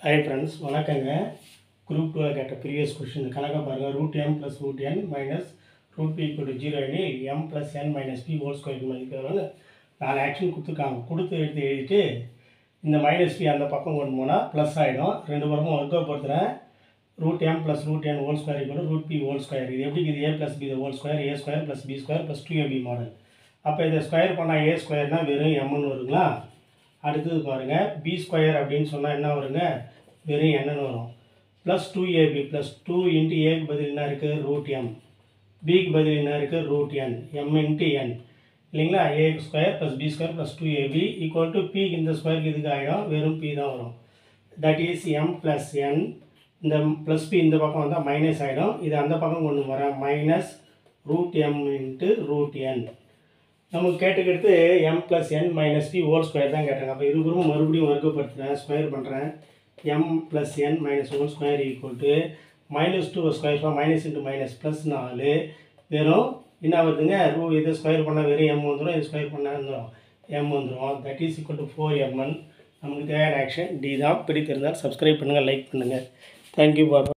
Hi friends, வணக்கங்க. Group 2 கேட்ட previous question கணக்கா பாருங்க. root m plus root n minus root p equal to 0 எனில் m plus n minus p whole square மதிப்பு எவ்வளோன்னு 4 action கொடுத்துருக்காங்க. கொடுத்து எழுதிட்டு இந்த மைனஸ் p அந்த பக்கம் கொண்டு போனால் ப்ளஸ் ஆகிடும். ரெண்டு பக்கமும் வர்க்கப்படுத்துகிறேன். root m plus root n whole square equal to root p whole square. இது எப்படி இது a plus b the whole square a square plus b square plus 2ab model. அப்போ இதை ஸ்கொயர் பண்ணால் a ஸ்கொயர்னால் வெறும் mன்னு வருங்களா. அடுத்தது பாருங்கள் b ஸ்கொயர் அப்படின்னு சொன்னால் என்ன வருங்க, வெறும் என்னன்னு வரும். ப்ளஸ் 2ab ப்ளஸ் 2 இன்ட்டு ஏக்கு பதில் என்ன இருக்குது ரூட் எம், பிக்கு பதில் என்ன இருக்குது root n, m into n இல்லைங்களா. A square plus b square plus 2ab equal to b. இந்த ஸ்கொயருக்கு இதுக்கு ஆகிடும், வெறும் பி தான் வரும். That is m plus n. இந்த ப்ளஸ் பி இந்த பக்கம் வந்தால் மைனஸ் ஆகிடும். இது அந்த பக்கம் கொண்டு வரேன், minus root M into root N. நமக்கு கேட்டுக்கிட்டு M plus N minus P whole square தான் கேட்டாங்க. அப்போ இருபுறமும் மறுபடியும் வர்க்கப்படுத்துகிறேன், ஸ்கொயர் பண்ணுறேன். M plus N minus whole square equal to minus 2 square minus into minus plus 4 வெறும் என்ன வருதுங்க, இதை ஸ்கொயர் பண்ணால் வெறும் எம் வந்துடும், இது ஸ்கொயர் பண்ணால் வந்துடும் எம் வந்துடும். That is equal to 4mn. நமக்கு தேவையான ஆக்ஷன் டி தான். பிடித்திருந்தால் சப்ஸ்கிரைப் பண்ணுங்கள், லைக் பண்ணுங்கள். தேங்க்யூ பாபா.